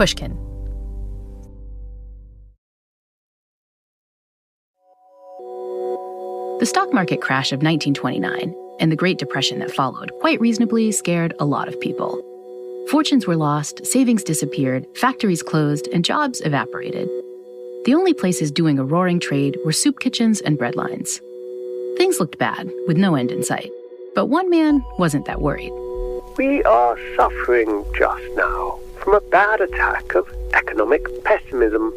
Pushkin. The stock market crash of 1929 and the Great Depression that followed quite reasonably scared a lot of people. Fortunes were lost, savings disappeared, factories closed, and jobs evaporated. The only places doing a roaring trade were soup kitchens and bread lines. Things looked bad, with no end in sight. But one man wasn't that worried. We are suffering just now from a bad attack of economic pessimism.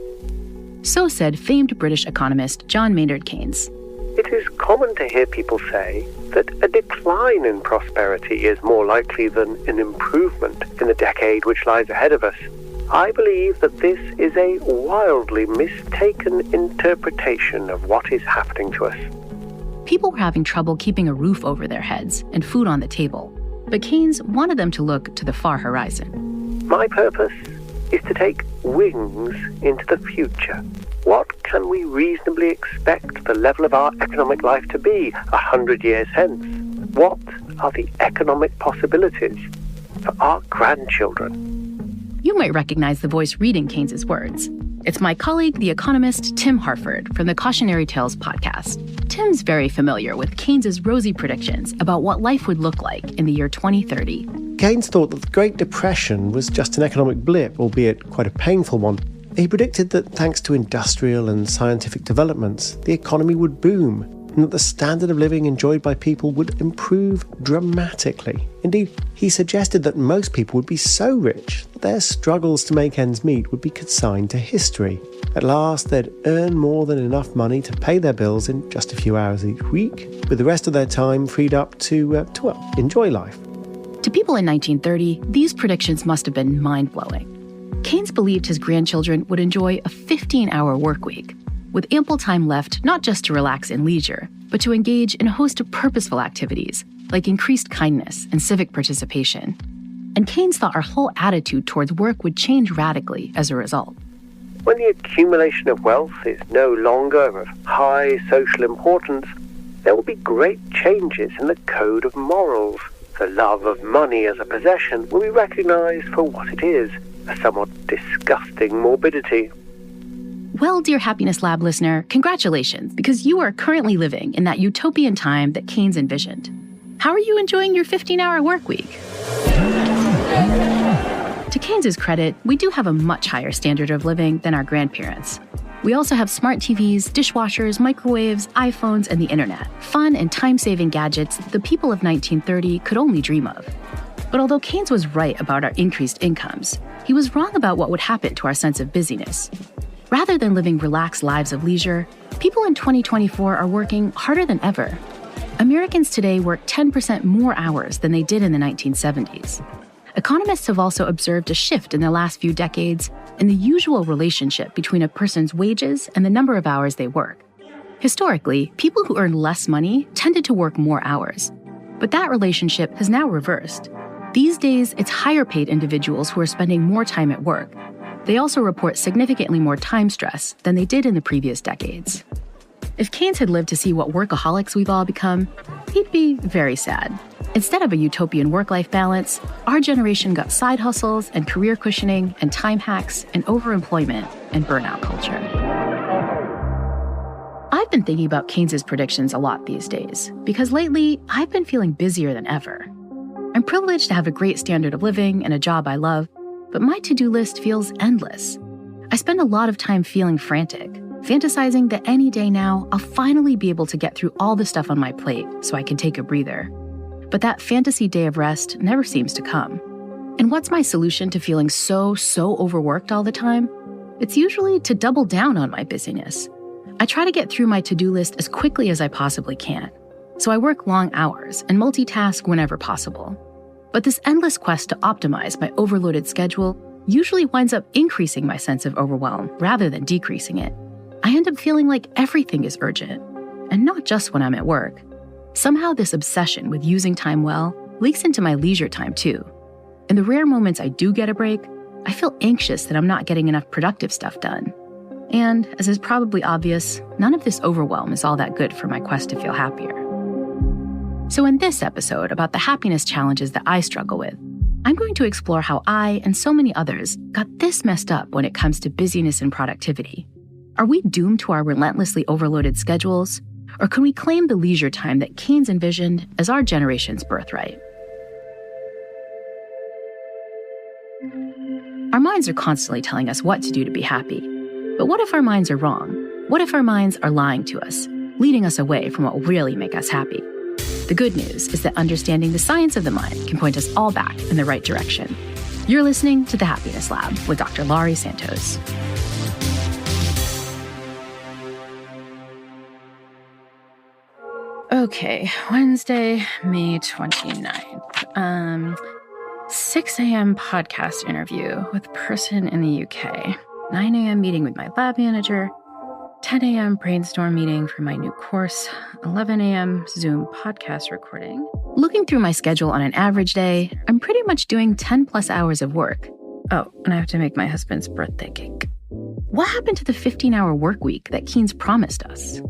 So said famed British economist John Maynard Keynes. It is common to hear people say that a decline in prosperity is more likely than an improvement in the decade which lies ahead of us. I believe that this is a wildly mistaken interpretation of what is happening to us. People were having trouble keeping a roof over their heads and food on the table, but Keynes wanted them to look to the far horizon. My purpose is to take wings into the future. What can we reasonably expect the level of our economic life to be 100 years hence? What are the economic possibilities for our grandchildren? You might recognize the voice reading Keynes's words. It's my colleague, the economist Tim Harford from the Cautionary Tales podcast. Tim's very familiar with Keynes's rosy predictions about what life would look like in the year 2030. Keynes thought that the Great Depression was just an economic blip, albeit quite a painful one. He predicted that thanks to industrial and scientific developments, the economy would boom, and that the standard of living enjoyed by people would improve dramatically. Indeed, he suggested that most people would be so rich that their struggles to make ends meet would be consigned to history. At last, they'd earn more than enough money to pay their bills in just a few hours each week, with the rest of their time freed up to enjoy life. To people in 1930, these predictions must have been mind-blowing. Keynes believed his grandchildren would enjoy a 15-hour work week, with ample time left not just to relax and leisure, but to engage in a host of purposeful activities, like increased kindness and civic participation. And Keynes thought our whole attitude towards work would change radically as a result. When the accumulation of wealth is no longer of high social importance, there will be great changes in the code of morals. The love of money as a possession will be recognized for what it is, a somewhat disgusting morbidity. Well, dear Happiness Lab listener, congratulations, because you are currently living in that utopian time that Keynes envisioned. How are you enjoying your 15-hour work week? To Keynes's credit, we do have a much higher standard of living than our grandparents. We also have smart TVs, dishwashers, microwaves, iPhones, and the internet, fun and time-saving gadgets the people of 1930 could only dream of. But although Keynes was right about our increased incomes, he was wrong about what would happen to our sense of busyness. Rather than living relaxed lives of leisure, people in 2024 are working harder than ever. Americans today work 10% more hours than they did in the 1970s. Economists have also observed a shift in the last few decades in the usual relationship between a person's wages and the number of hours they work. Historically, people who earn less money tended to work more hours. But that relationship has now reversed. These days, it's higher-paid individuals who are spending more time at work. They also report significantly more time stress than they did in the previous decades. If Keynes had lived to see what workaholics we've all become, he'd be very sad. Instead of a utopian work-life balance, our generation got side hustles and career cushioning and time hacks and overemployment and burnout culture. I've been thinking about Keynes's predictions a lot these days, because lately I've been feeling busier than ever. I'm privileged to have a great standard of living and a job I love, but my to-do list feels endless. I spend a lot of time feeling frantic, fantasizing that any day now I'll finally be able to get through all the stuff on my plate so I can take a breather. But that fantasy day of rest never seems to come. And what's my solution to feeling so overworked all the time? It's usually to double down on my busyness. I try to get through my to-do list as quickly as I possibly can. So I work long hours and multitask whenever possible. But this endless quest to optimize my overloaded schedule usually winds up increasing my sense of overwhelm rather than decreasing it. I end up feeling like everything is urgent, and not just when I'm at work. Somehow this obsession with using time well leaks into my leisure time too. In the rare moments I do get a break, I feel anxious that I'm not getting enough productive stuff done. And, as is probably obvious, none of this overwhelm is all that good for my quest to feel happier. So in this episode about the happiness challenges that I struggle with, I'm going to explore how I and so many others got this messed up when it comes to busyness and productivity. Are we doomed to our relentlessly overloaded schedules? Or can we claim the leisure time that Keynes envisioned as our generation's birthright? Our minds are constantly telling us what to do to be happy. But what if our minds are wrong? What if our minds are lying to us, leading us away from what will really make us happy? The good news is that understanding the science of the mind can point us all back in the right direction. You're listening to The Happiness Lab with Dr. Laurie Santos. Okay, Wednesday, May 29th. 6 a.m. podcast interview with a person in the UK. 9 a.m. meeting with my lab manager. 10 a.m. brainstorm meeting for my new course. 11 a.m. Zoom podcast recording. Looking through my schedule on an average day, I'm pretty much doing 10 plus hours of work. Oh, and I have to make my husband's birthday cake. What happened to the 15-hour work week that Keynes promised us?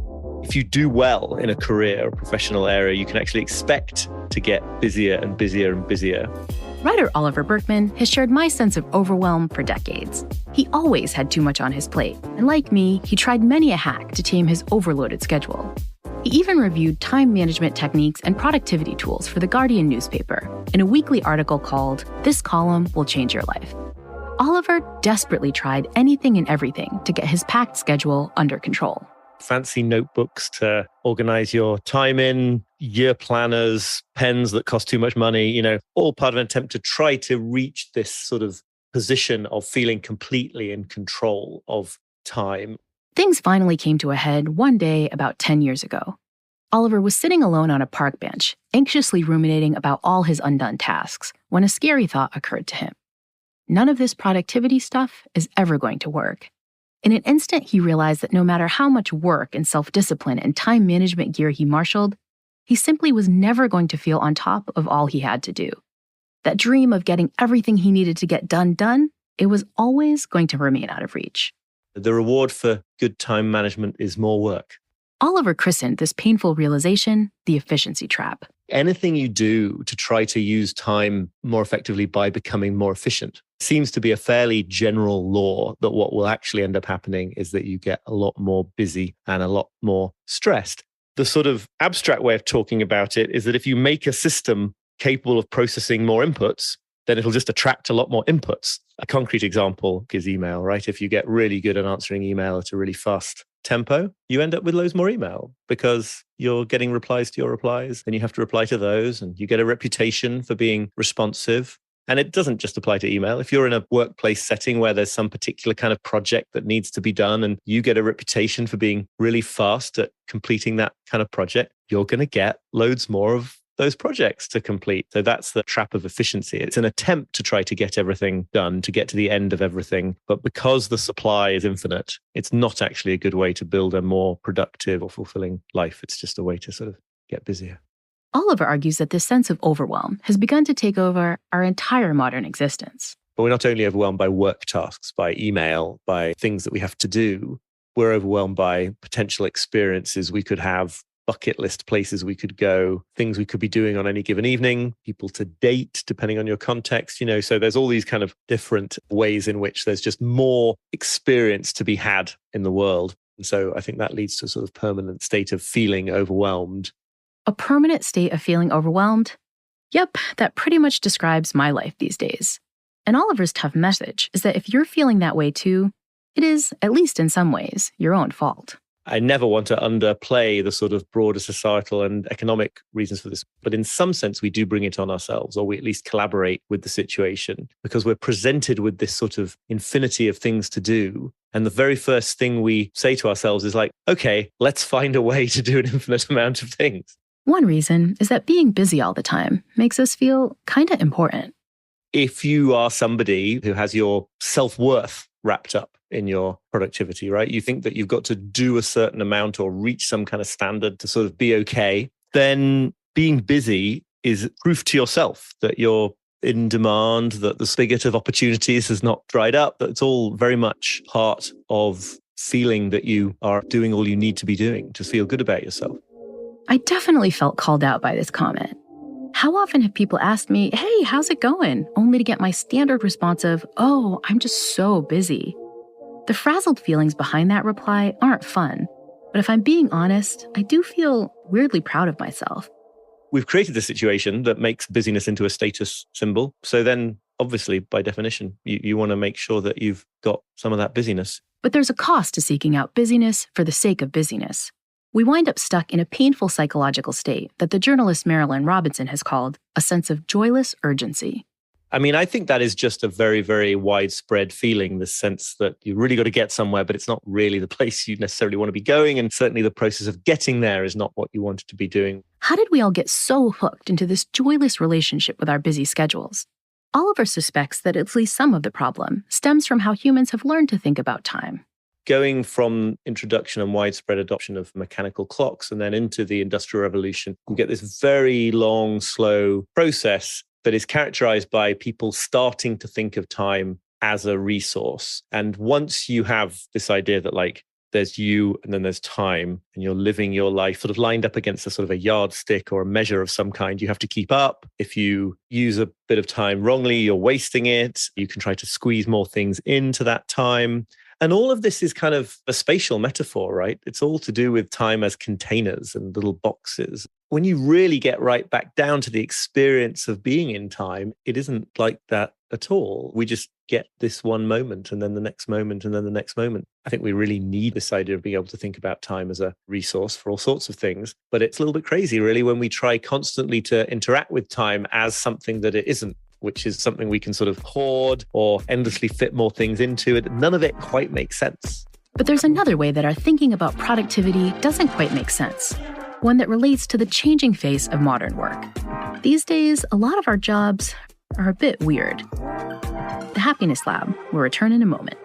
If you do well in a career or professional area, you can actually expect to get busier and busier and busier. Writer Oliver Burkeman has shared my sense of overwhelm for decades. He always had too much on his plate, and like me, he tried many a hack to tame his overloaded schedule. He even reviewed time management techniques and productivity tools for The Guardian newspaper in a weekly article called "This Column Will Change Your Life." Oliver desperately tried anything and everything to get his packed schedule under control. Fancy notebooks to organize your time in, year planners, pens that cost too much money, all part of an attempt to try to reach this sort of position of feeling completely in control of time. Things finally came to a head one day about 10 years ago. Oliver was sitting alone on a park bench, anxiously ruminating about all his undone tasks, when a scary thought occurred to him. None of this productivity stuff is ever going to work. In an instant, he realized that no matter how much work and self-discipline and time management gear he marshaled, he simply was never going to feel on top of all he had to do. That dream of getting everything he needed to get done, it was always going to remain out of reach. The reward for good time management is more work. Oliver christened this painful realization the efficiency trap. Anything you do to try to use time more effectively by becoming more efficient seems to be a fairly general law that what will actually end up happening is that you get a lot more busy and a lot more stressed. The sort of abstract way of talking about it is that if you make a system capable of processing more inputs, then it'll just attract a lot more inputs. A concrete example is email, right? If you get really good at answering email at a really fast tempo, you end up with loads more email because you're getting replies to your replies and you have to reply to those and you get a reputation for being responsive. And it doesn't just apply to email. If you're in a workplace setting where there's some particular kind of project that needs to be done and you get a reputation for being really fast at completing that kind of project, you're going to get loads more of those projects to complete. So that's the trap of efficiency. It's an attempt to try to get everything done, to get to the end of everything. But because the supply is infinite, it's not actually a good way to build a more productive or fulfilling life. It's just a way to sort of get busier. Oliver argues that this sense of overwhelm has begun to take over our entire modern existence. But we're not only overwhelmed by work tasks, by email, by things that we have to do, we're overwhelmed by potential experiences we could have, bucket list places we could go, things we could be doing on any given evening, people to date, depending on your context, so there's all these kind of different ways in which there's just more experience to be had in the world. And so I think that leads to a sort of permanent state of feeling overwhelmed. A permanent state of feeling overwhelmed? Yep, that pretty much describes my life these days. And Oliver's tough message is that if you're feeling that way too, it is, at least in some ways, your own fault. I never want to underplay the sort of broader societal and economic reasons for this. But in some sense, we do bring it on ourselves, or we at least collaborate with the situation because we're presented with this sort of infinity of things to do. And the very first thing we say to ourselves is like, okay, let's find a way to do an infinite amount of things. One reason is that being busy all the time makes us feel kind of important. If you are somebody who has your self-worth wrapped up in your productivity, right? You think that you've got to do a certain amount or reach some kind of standard to sort of be okay, then being busy is proof to yourself that you're in demand, that the spigot of opportunities has not dried up, that it's all very much part of feeling that you are doing all you need to be doing to feel good about yourself. I definitely felt called out by this comment. How often have people asked me, "Hey, how's it going?" only to get my standard response of, "Oh, I'm just so busy." The frazzled feelings behind that reply aren't fun, but if I'm being honest, I do feel weirdly proud of myself. We've created a situation that makes busyness into a status symbol. So then, obviously, by definition, you want to make sure that you've got some of that busyness. But there's a cost to seeking out busyness for the sake of busyness. We wind up stuck in a painful psychological state that the journalist Marilyn Robinson has called a sense of joyless urgency. I mean, I think that is just a very, very widespread feeling, the sense that you really got to get somewhere, but it's not really the place you necessarily want to be going. And certainly the process of getting there is not what you wanted to be doing. How did we all get so hooked into this joyless relationship with our busy schedules? Oliver suspects that at least some of the problem stems from how humans have learned to think about time. Going from introduction and widespread adoption of mechanical clocks and then into the Industrial Revolution, you get this very long, slow process that is characterized by people starting to think of time as a resource. And once you have this idea that like there's you and then there's time and you're living your life sort of lined up against a sort of a yardstick or a measure of some kind, you have to keep up. If you use a bit of time wrongly, you're wasting it. You can try to squeeze more things into that time. And all of this is kind of a spatial metaphor, right? It's all to do with time as containers and little boxes. When you really get right back down to the experience of being in time, it isn't like that at all. We just get this one moment and then the next moment and then the next moment. I think we really need this idea of being able to think about time as a resource for all sorts of things. But it's a little bit crazy, really, when we try constantly to interact with time as something that it isn't, which is something we can sort of hoard or endlessly fit more things into. None of it quite makes sense. But there's another way that our thinking about productivity doesn't quite make sense. One that relates to the changing face of modern work. These days, a lot of our jobs are a bit weird. The Happiness Lab will return in a moment.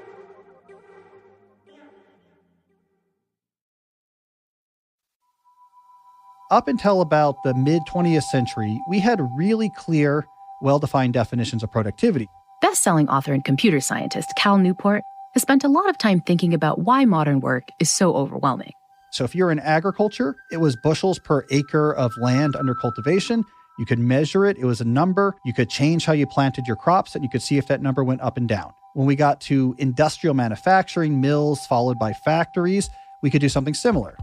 Up until about the mid-20th century, we had really clear, well-defined definitions of productivity. Best-selling author and computer scientist Cal Newport has spent a lot of time thinking about why modern work is so overwhelming. So if you're in agriculture, it was bushels per acre of land under cultivation. You could measure it. It was a number. You could change how you planted your crops, and you could see if that number went up and down. When we got to industrial manufacturing, mills followed by factories, we could do something similar.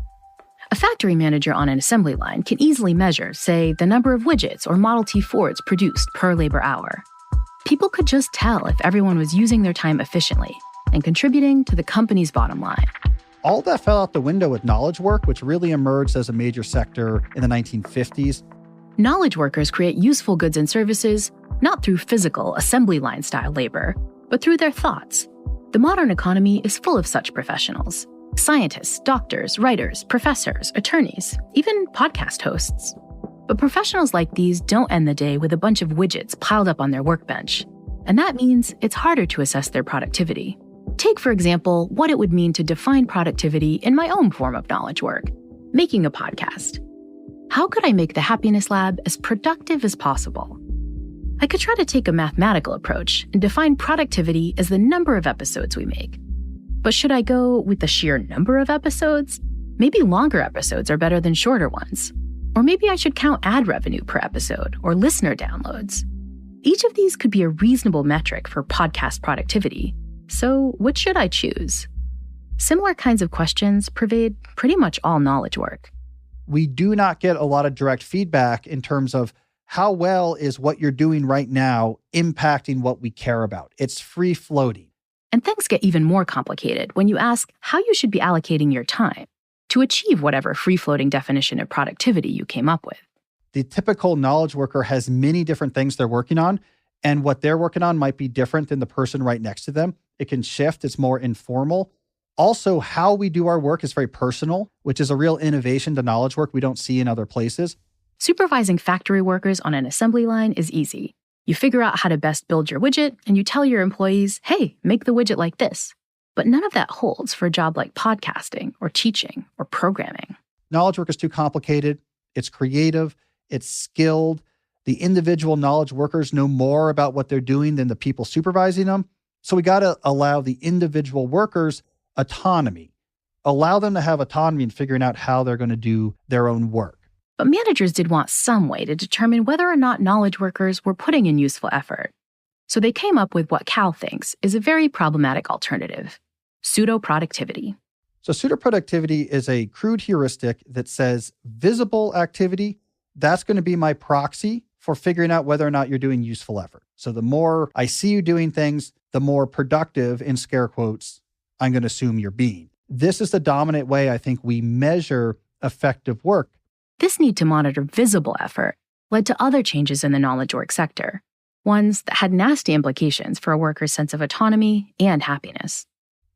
A factory manager on an assembly line can easily measure, say, the number of widgets or Model T Fords produced per labor hour. People could just tell if everyone was using their time efficiently and contributing to the company's bottom line. All that fell out the window with knowledge work, which really emerged as a major sector in the 1950s. Knowledge workers create useful goods and services not through physical assembly line style labor, but through their thoughts. The modern economy is full of such professionals. Scientists, doctors, writers, professors, attorneys, even podcast hosts. But professionals like these don't end the day with a bunch of widgets piled up on their workbench. And that means it's harder to assess their productivity. Take, for example, what it would mean to define productivity in my own form of knowledge work, making a podcast. How could I make the Happiness Lab as productive as possible? I could try to take a mathematical approach and define productivity as the number of episodes we make. But should I go with the sheer number of episodes? Maybe longer episodes are better than shorter ones. Or maybe I should count ad revenue per episode or listener downloads. Each of these could be a reasonable metric for podcast productivity. So which should I choose? Similar kinds of questions pervade pretty much all knowledge work. We do not get a lot of direct feedback in terms of how well is what you're doing right now impacting what we care about. It's free floating. And things get even more complicated when you ask how you should be allocating your time to achieve whatever free-floating definition of productivity you came up with. The typical knowledge worker has many different things they're working on, and what they're working on might be different than the person right next to them. It can shift. It's more informal. Also, how we do our work is very personal, which is a real innovation to knowledge work we don't see in other places. Supervising factory workers on an assembly line is easy. You figure out how to best build your widget, and you tell your employees, hey, make the widget like this. But none of that holds for a job like podcasting or teaching or programming. Knowledge work is too complicated. It's creative. It's skilled. The individual knowledge workers know more about what they're doing than the people supervising them. So we got to allow the individual workers autonomy. Allow them to have autonomy in figuring out how they're going to do their own work. But managers did want some way to determine whether or not knowledge workers were putting in useful effort. So they came up with what Cal thinks is a very problematic alternative: pseudo-productivity. So pseudo-productivity is a crude heuristic that says visible activity, that's going to be my proxy for figuring out whether or not you're doing useful effort. So the more I see you doing things, the more productive, in scare quotes, I'm going to assume you're being. This is the dominant way I think we measure effective work. This need to monitor visible effort led to other changes in the knowledge work sector, ones that had nasty implications for a worker's sense of autonomy and happiness.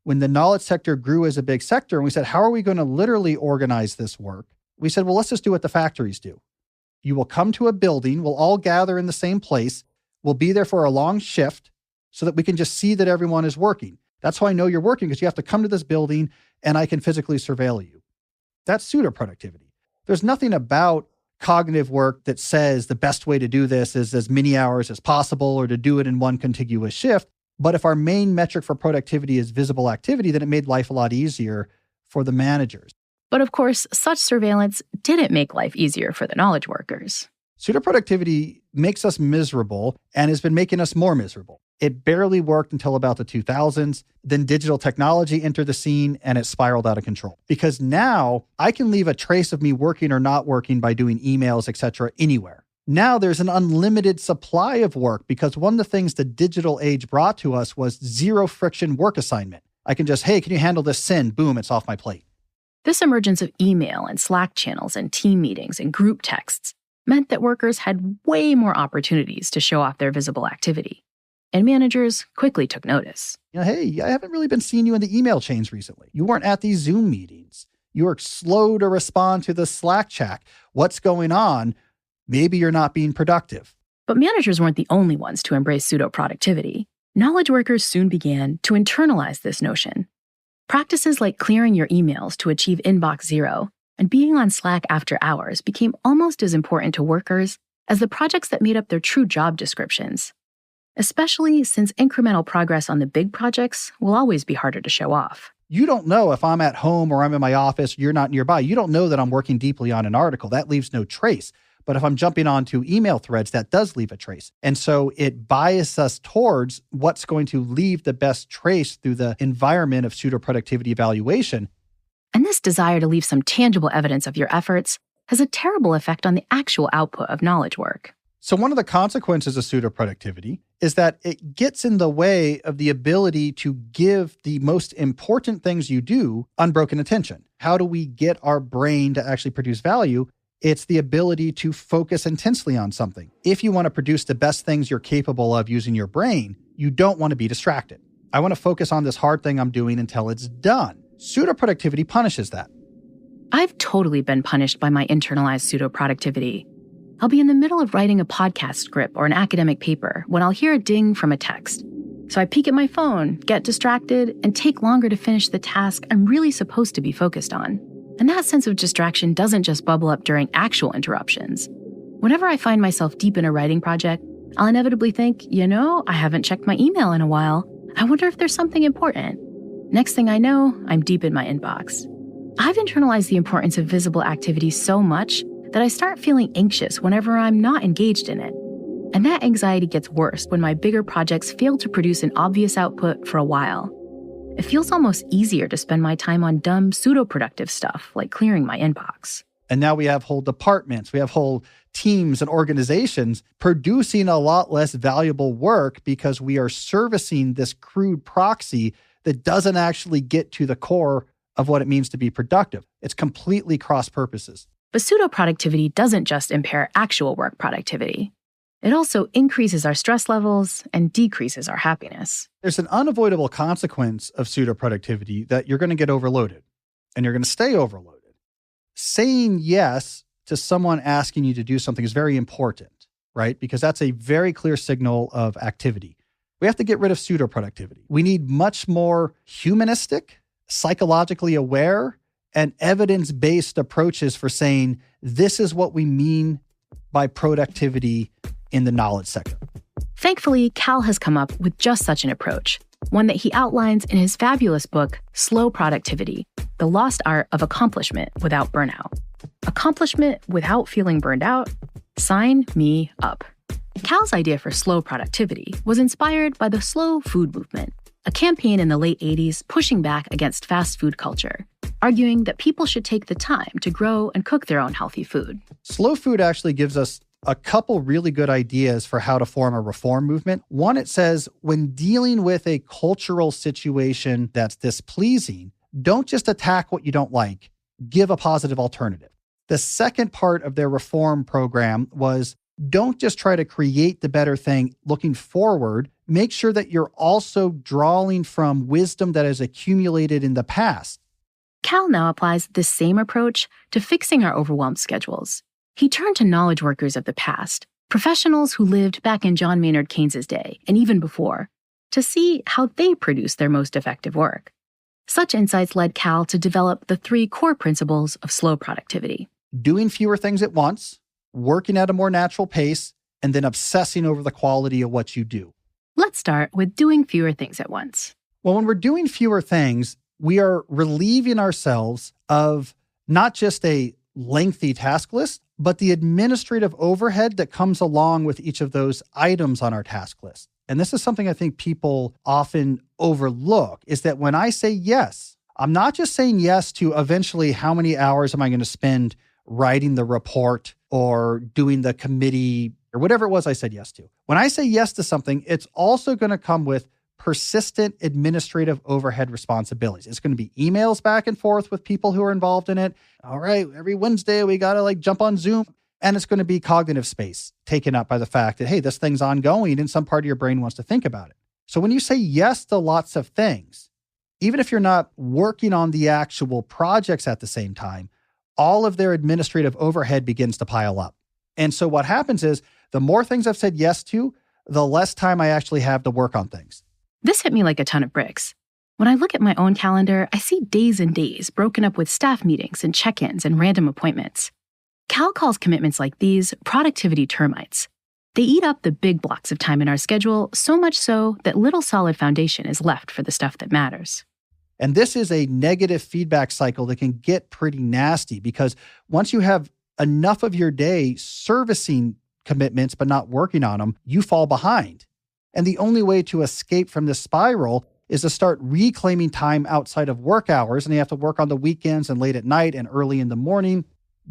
When the knowledge sector grew as a big sector, and we said, how are we going to literally organize this work? We said, well, let's just do what the factories do. You will come to a building, we'll all gather in the same place, we'll be there for a long shift so that we can just see that everyone is working. That's how I know you're working, because you have to come to this building and I can physically surveil you. That's pseudo-productivity. There's nothing about cognitive work that says the best way to do this is as many hours as possible or to do it in one contiguous shift. But if our main metric for productivity is visible activity, then it made life a lot easier for the managers. But of course, such surveillance didn't make life easier for the knowledge workers. Pseudo-productivity makes us miserable and has been making us more miserable. It barely worked until about the 2000s. Then digital technology entered the scene and it spiraled out of control. Because now I can leave a trace of me working or not working by doing emails, etc., anywhere. Now there's an unlimited supply of work, because one of the things the digital age brought to us was zero friction work assignment. I can just, hey, can you handle this send? Boom, it's off my plate. This emergence of email and Slack channels and team meetings and group texts meant that workers had way more opportunities to show off their visible activity. And managers quickly took notice. Hey, I haven't really been seeing you in the email chains recently. You weren't at these Zoom meetings. You were slow to respond to the Slack chat. What's going on? Maybe you're not being productive. But managers weren't the only ones to embrace pseudo-productivity. Knowledge workers soon began to internalize this notion. Practices like clearing your emails to achieve inbox zero and being on Slack after hours became almost as important to workers as the projects that made up their true job descriptions, especially since incremental progress on the big projects will always be harder to show off. You don't know if I'm at home or I'm in my office, you're not nearby. You don't know that I'm working deeply on an article. That leaves no trace. But if I'm jumping onto email threads, that does leave a trace. And so it biases us towards what's going to leave the best trace through the environment of pseudo-productivity evaluation. And this desire to leave some tangible evidence of your efforts has a terrible effect on the actual output of knowledge work. So one of the consequences of pseudo-productivity is that it gets in the way of the ability to give the most important things you do unbroken attention. How do we get our brain to actually produce value? It's the ability to focus intensely on something. If you want to produce the best things you're capable of using your brain, you don't want to be distracted. I want to focus on this hard thing I'm doing until it's done. Pseudo-productivity punishes that. I've totally been punished by my internalized pseudo-productivity. I'll be in the middle of writing a podcast script or an academic paper when I'll hear a ding from a text. So I peek at my phone, get distracted, and take longer to finish the task I'm really supposed to be focused on. And that sense of distraction doesn't just bubble up during actual interruptions. Whenever I find myself deep in a writing project, I'll inevitably think, I haven't checked my email in a while. I wonder if there's something important. Next thing I know, I'm deep in my inbox. I've internalized the importance of visible activity so much that I start feeling anxious whenever I'm not engaged in it. And that anxiety gets worse when my bigger projects fail to produce an obvious output for a while. It feels almost easier to spend my time on dumb, pseudo-productive stuff like clearing my inbox. And now we have whole departments, we have whole teams and organizations producing a lot less valuable work because we are servicing this crude proxy that doesn't actually get to the core of what it means to be productive. It's completely cross purposes. But pseudo-productivity doesn't just impair actual work productivity. It also increases our stress levels and decreases our happiness. There's an unavoidable consequence of pseudo-productivity that you're going to get overloaded, and you're going to stay overloaded. Saying yes to someone asking you to do something is very important, right? Because that's a very clear signal of activity. We have to get rid of pseudo-productivity. We need much more humanistic, psychologically aware, and evidence-based approaches for saying this is what we mean by productivity in the knowledge sector. Thankfully, Cal has come up with just such an approach, one that he outlines in his fabulous book, Slow Productivity, The Lost Art of Accomplishment Without Burnout. Accomplishment without feeling burned out? Sign me up. Cal's idea for slow productivity was inspired by the slow food movement, a campaign in the late 80s pushing back against fast food culture, arguing that people should take the time to grow and cook their own healthy food. Slow food actually gives us a couple really good ideas for how to form a reform movement. One, it says, when dealing with a cultural situation that's displeasing, don't just attack what you don't like, give a positive alternative. The second part of their reform program was, don't just try to create the better thing looking forward. Make sure that you're also drawing from wisdom that has accumulated in the past. Cal now applies this same approach to fixing our overwhelmed schedules. He turned to knowledge workers of the past, professionals who lived back in John Maynard Keynes' day and even before, to see how they produced their most effective work. Such insights led Cal to develop the 3 core principles of slow productivity: doing fewer things at once, working at a more natural pace, and then obsessing over the quality of what you do. Let's start with doing fewer things at once. Well, when we're doing fewer things, we are relieving ourselves of not just a lengthy task list, but the administrative overhead that comes along with each of those items on our task list. And this is something I think people often overlook, is that when I say yes, I'm not just saying yes to eventually how many hours am I going to spend writing the report or doing the committee or whatever it was I said yes to. When I say yes to something, it's also going to come with persistent administrative overhead responsibilities. It's going to be emails back and forth with people who are involved in it. All right, every Wednesday we got to jump on Zoom. And it's going to be cognitive space taken up by the fact that, hey, this thing's ongoing and some part of your brain wants to think about it. So when you say yes to lots of things, even if you're not working on the actual projects at the same time, all of their administrative overhead begins to pile up. And so what happens is the more things I've said yes to, the less time I actually have to work on things. This hit me like a ton of bricks. When I look at my own calendar, I see days and days broken up with staff meetings and check-ins and random appointments. Cal calls commitments like these productivity termites. They eat up the big blocks of time in our schedule, so much so that little solid foundation is left for the stuff that matters. And this is a negative feedback cycle that can get pretty nasty, because once you have enough of your day servicing commitments but not working on them, you fall behind. And the only way to escape from this spiral is to start reclaiming time outside of work hours, and you have to work on the weekends and late at night and early in the morning.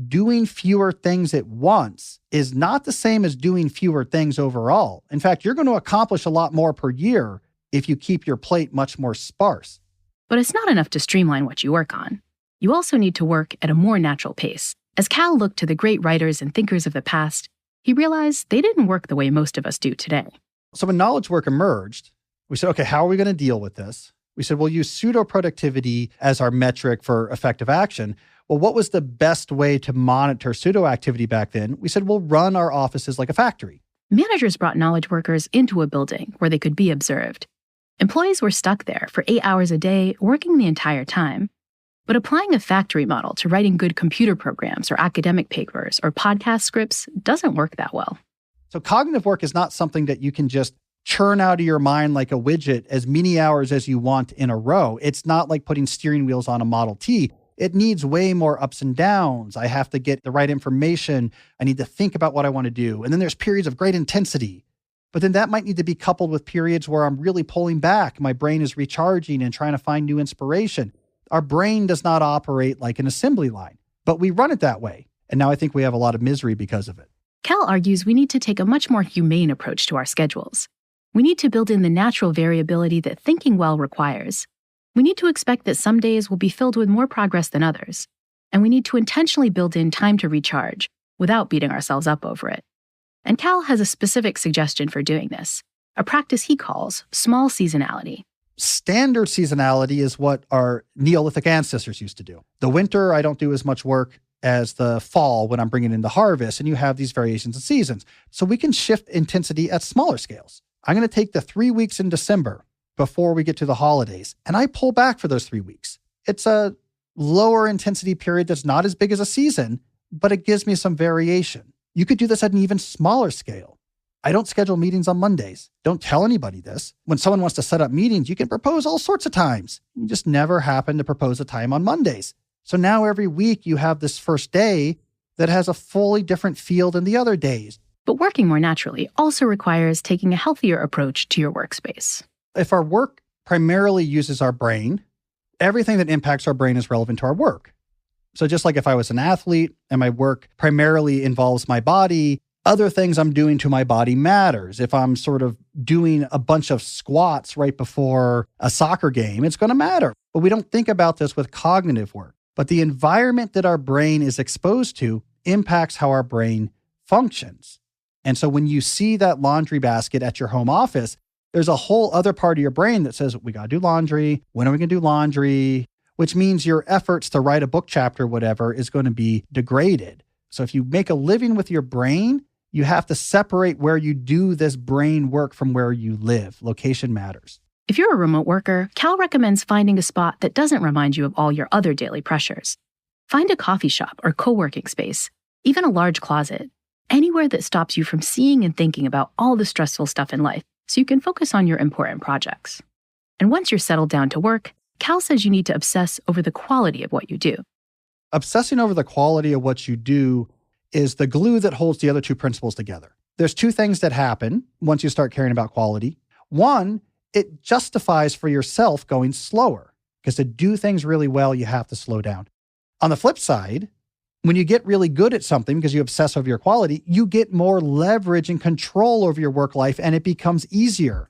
Doing fewer things at once is not the same as doing fewer things overall. In fact, you're going to accomplish a lot more per year if you keep your plate much more sparse. But it's not enough to streamline what you work on. You also need to work at a more natural pace. As Cal looked to the great writers and thinkers of the past, he realized they didn't work the way most of us do today. So when knowledge work emerged, we said, okay, how are we going to deal with this? We said, we'll use pseudo-productivity as our metric for effective action. Well, what was the best way to monitor pseudo-activity back then? We said, we'll run our offices like a factory. Managers brought knowledge workers into a building where they could be observed. Employees were stuck there for 8 hours a day, working the entire time. But applying a factory model to writing good computer programs or academic papers or podcast scripts doesn't work that well. So cognitive work is not something that you can just churn out of your mind like a widget as many hours as you want in a row. It's not like putting steering wheels on a Model T. It needs way more ups and downs. I have to get the right information. I need to think about what I want to do. And then there's periods of great intensity. But then that might need to be coupled with periods where I'm really pulling back. My brain is recharging and trying to find new inspiration. Our brain does not operate like an assembly line, but we run it that way. And now I think we have a lot of misery because of it. Cal argues we need to take a much more humane approach to our schedules. We need to build in the natural variability that thinking well requires. We need to expect that some days will be filled with more progress than others. And we need to intentionally build in time to recharge without beating ourselves up over it. And Cal has a specific suggestion for doing this, a practice he calls small seasonality. Standard seasonality is what our Neolithic ancestors used to do. The winter, I don't do as much work as the fall when I'm bringing in the harvest, and you have these variations in seasons. So we can shift intensity at smaller scales. I'm going to take the 3 weeks in December before we get to the holidays, and I pull back for those 3 weeks. It's a lower intensity period that's not as big as a season, but it gives me some variation. You could do this at an even smaller scale. I don't schedule meetings on Mondays. Don't tell anybody this. When someone wants to set up meetings, you can propose all sorts of times. You just never happen to propose a time on Mondays. So now every week you have this first day that has a fully different feel than the other days. But working more naturally also requires taking a healthier approach to your workspace. If our work primarily uses our brain, everything that impacts our brain is relevant to our work. So just like if I was an athlete and my work primarily involves my body, other things I'm doing to my body matters. If I'm sort of doing a bunch of squats right before a soccer game, it's going to matter. But we don't think about this with cognitive work. But the environment that our brain is exposed to impacts how our brain functions. And so when you see that laundry basket at your home office, there's a whole other part of your brain that says, we got to do laundry. When are we going to do laundry? Which means your efforts to write a book chapter, whatever, is going to be degraded. So if you make a living with your brain, you have to separate where you do this brain work from where you live. Location matters. If you're a remote worker, Cal recommends finding a spot that doesn't remind you of all your other daily pressures. Find a coffee shop or co-working space, even a large closet, anywhere that stops you from seeing and thinking about all the stressful stuff in life so you can focus on your important projects. And once you're settled down to work, Cal says you need to obsess over the quality of what you do. Obsessing over the quality of what you do is the glue that holds the other two principles together. There's two things that happen once you start caring about quality. One, it justifies for yourself going slower, because to do things really well, you have to slow down. On the flip side, when you get really good at something because you obsess over your quality, you get more leverage and control over your work life, and it becomes easier.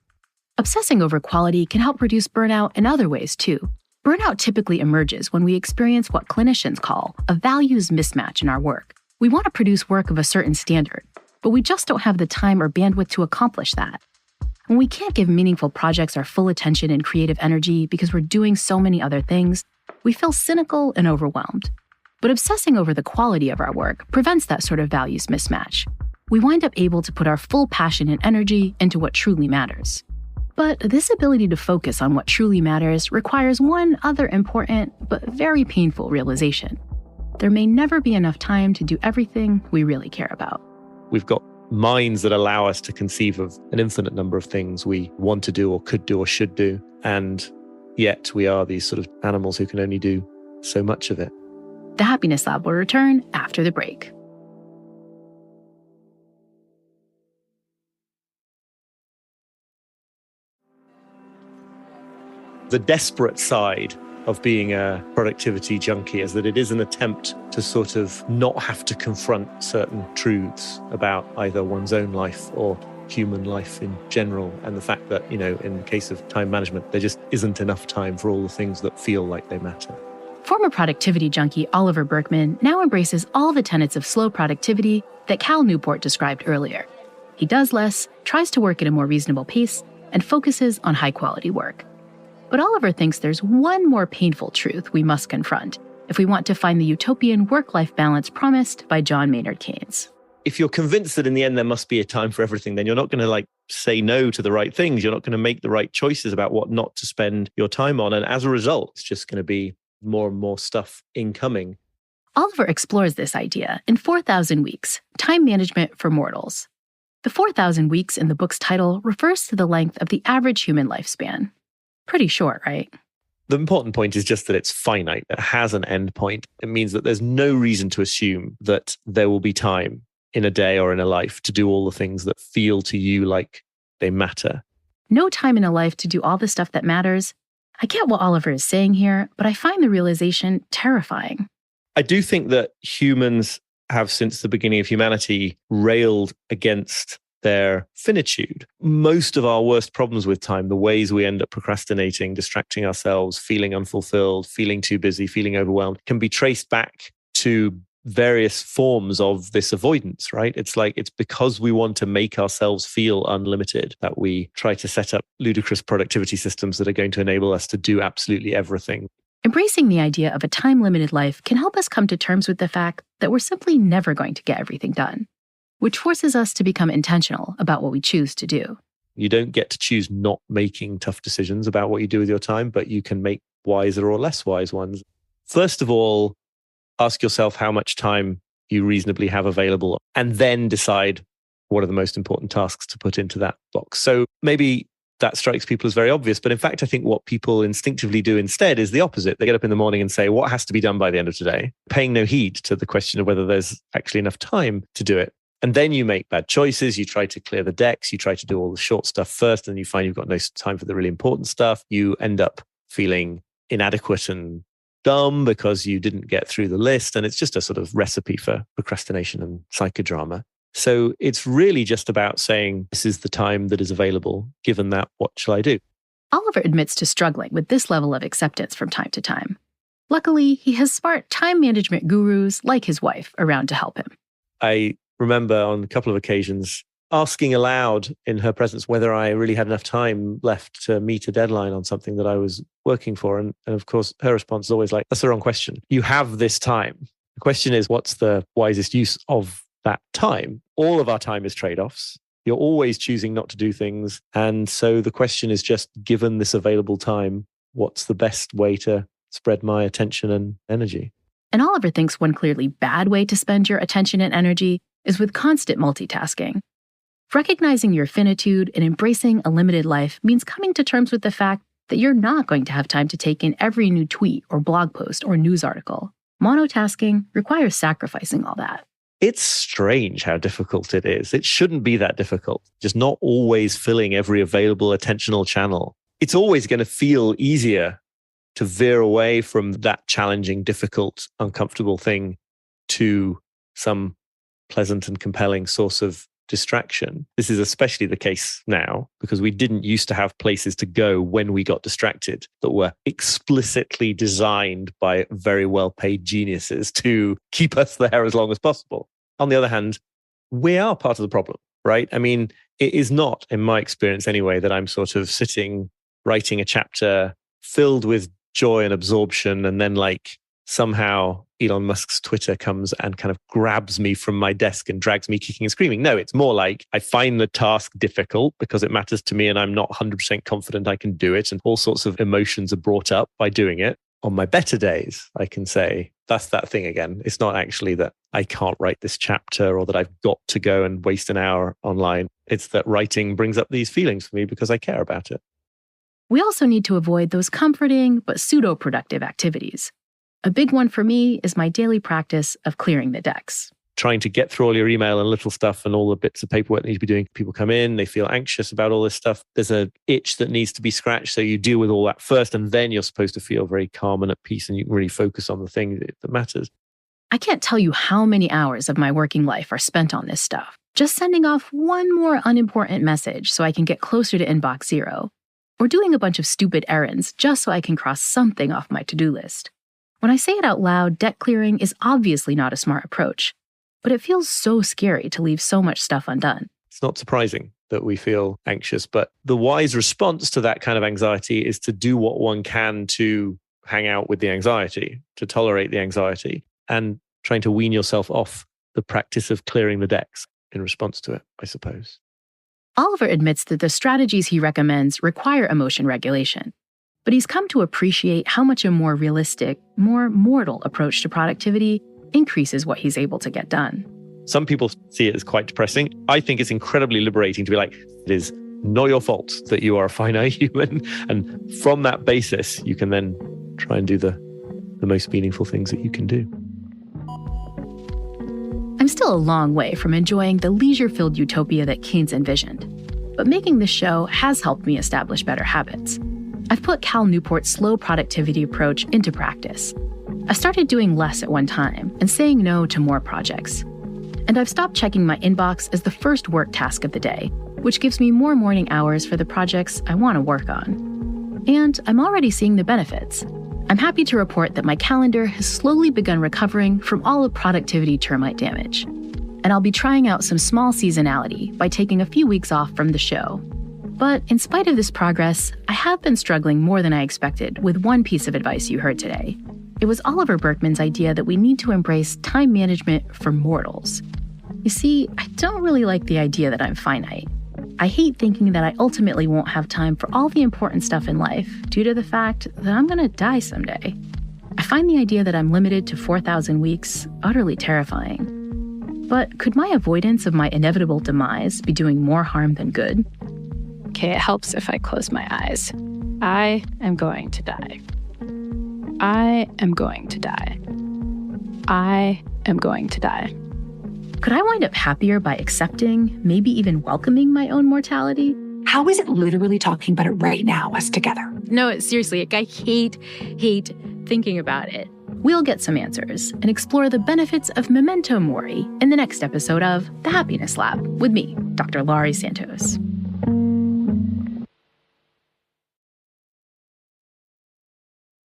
Obsessing over quality can help reduce burnout in other ways, too. Burnout typically emerges when we experience what clinicians call a values mismatch in our work. We want to produce work of a certain standard, but we just don't have the time or bandwidth to accomplish that. When we can't give meaningful projects our full attention and creative energy because we're doing so many other things, we feel cynical and overwhelmed. But obsessing over the quality of our work prevents that sort of values mismatch. We wind up able to put our full passion and energy into what truly matters. But this ability to focus on what truly matters requires one other important but very painful realization. There may never be enough time to do everything we really care about. We've got minds that allow us to conceive of an infinite number of things we want to do or could do or should do. And yet we are these sort of animals who can only do so much of it. The Happiness Lab will return after the break. The desperate side of being a productivity junkie is that it is an attempt to sort of not have to confront certain truths about either one's own life or human life in general. And the fact that, in the case of time management, there just isn't enough time for all the things that feel like they matter. Former productivity junkie Oliver Burkeman now embraces all the tenets of slow productivity that Cal Newport described earlier. He does less, tries to work at a more reasonable pace, and focuses on high-quality work. But Oliver thinks there's one more painful truth we must confront if we want to find the utopian work-life balance promised by John Maynard Keynes. If you're convinced that in the end there must be a time for everything, then you're not going to say no to the right things. You're not going to make the right choices about what not to spend your time on. And as a result, it's just going to be more and more stuff incoming. Oliver explores this idea in 4,000 Weeks, Time Management for Mortals. The 4,000 weeks in the book's title refers to the length of the average human lifespan. Pretty short, right? The important point is just that it's finite. It has an end point. It means that there's no reason to assume that there will be time in a day or in a life to do all the things that feel to you like they matter. No time in a life to do all the stuff that matters. I get what Oliver is saying here, but I find the realization terrifying. I do think that humans have, since the beginning of humanity, railed against their finitude. Most of our worst problems with time, the ways we end up procrastinating, distracting ourselves, feeling unfulfilled, feeling too busy, feeling overwhelmed, can be traced back to various forms of this avoidance, right? It's because we want to make ourselves feel unlimited that we try to set up ludicrous productivity systems that are going to enable us to do absolutely everything. Embracing the idea of a time-limited life can help us come to terms with the fact that we're simply never going to get everything done, which forces us to become intentional about what we choose to do. You don't get to choose not making tough decisions about what you do with your time, but you can make wiser or less wise ones. First of all, ask yourself how much time you reasonably have available, and then decide what are the most important tasks to put into that box. So maybe that strikes people as very obvious. But in fact, I think what people instinctively do instead is the opposite. They get up in the morning and say, what has to be done by the end of today? Paying no heed to the question of whether there's actually enough time to do it. And then you make bad choices. You try to clear the decks. You try to do all the short stuff first, and you find you've got no time for the really important stuff. You end up feeling inadequate and dumb because you didn't get through the list. And it's just a sort of recipe for procrastination and psychodrama. So it's really just about saying, this is the time that is available. Given that, what shall I do? Oliver admits to struggling with this level of acceptance from time to time. Luckily, he has smart time management gurus like his wife around to help him. I remember on a couple of occasions asking aloud in her presence whether I really had enough time left to meet a deadline on something that I was working for. And of course, her response is always like, that's the wrong question. You have this time. The question is, what's the wisest use of that time? All of our time is trade-offs. You're always choosing not to do things. And so the question is just, given this available time, what's the best way to spread my attention and energy? And Oliver thinks one clearly bad way to spend your attention and energy is with constant multitasking. Recognizing your finitude and embracing a limited life means coming to terms with the fact that you're not going to have time to take in every new tweet or blog post or news article. Monotasking requires sacrificing all that. It's strange how difficult it is. It shouldn't be that difficult. Just not always filling every available attentional channel. It's always going to feel easier to veer away from that challenging, difficult, uncomfortable thing to some pleasant and compelling source of distraction. This is especially the case now because we didn't used to have places to go when we got distracted that were explicitly designed by very well-paid geniuses to keep us there as long as possible. On the other hand, we are part of the problem, right? I mean, it is not, in my experience anyway, that I'm sort of sitting, writing a chapter filled with joy and absorption, and then like somehow Elon Musk's Twitter comes and kind of grabs me from my desk and drags me kicking and screaming. No, it's more like I find the task difficult because it matters to me and I'm not 100% confident I can do it. And all sorts of emotions are brought up by doing it. On my better days, I can say, that's that thing again. It's not actually that I can't write this chapter or that I've got to go and waste an hour online. It's that writing brings up these feelings for me because I care about it. We also need to avoid those comforting but pseudo-productive activities. A big one for me is my daily practice of clearing the decks. Trying to get through all your email and little stuff and all the bits of paperwork that you need to be doing. People come in, they feel anxious about all this stuff. There's an itch that needs to be scratched. So you deal with all that first, and then you're supposed to feel very calm and at peace, and you can really focus on the thing that matters. I can't tell you how many hours of my working life are spent on this stuff. Just sending off one more unimportant message so I can get closer to inbox zero. Or doing a bunch of stupid errands just so I can cross something off my to-do list. When I say it out loud, debt clearing is obviously not a smart approach, but it feels so scary to leave so much stuff undone. It's not surprising that we feel anxious, but the wise response to that kind of anxiety is to do what one can to hang out with the anxiety, to tolerate the anxiety, and trying to wean yourself off the practice of clearing the decks in response to it, I suppose. Oliver admits that the strategies he recommends require emotion regulation. But he's come to appreciate how much a more realistic, more mortal approach to productivity increases what he's able to get done. Some people see it as quite depressing. I think it's incredibly liberating to be like, it is not your fault that you are a finite human. And from that basis, you can then try and do the most meaningful things that you can do. I'm still a long way from enjoying the leisure-filled utopia that Keynes envisioned. But making this show has helped me establish better habits. I've put Cal Newport's slow productivity approach into practice. I started doing less at one time and saying no to more projects. And I've stopped checking my inbox as the first work task of the day, which gives me more morning hours for the projects I want to work on. And I'm already seeing the benefits. I'm happy to report that my calendar has slowly begun recovering from all of productivity termite damage. And I'll be trying out some small seasonality by taking a few weeks off from the show. But in spite of this progress, I have been struggling more than I expected with one piece of advice you heard today. It was Oliver Burkeman's idea that we need to embrace time management for mortals. You see, I don't really like the idea that I'm finite. I hate thinking that I ultimately won't have time for all the important stuff in life due to the fact that I'm going to die someday. I find the idea that I'm limited to 4,000 weeks utterly terrifying. But could my avoidance of my inevitable demise be doing more harm than good? Okay, it helps if I close my eyes. I am going to die. I am going to die. I am going to die. Could I wind up happier by accepting, maybe even welcoming my own mortality? How is it literally talking about it right now, us together? No, seriously, I hate thinking about it. We'll get some answers and explore the benefits of memento mori in the next episode of The Happiness Lab with me, Dr. Laurie Santos.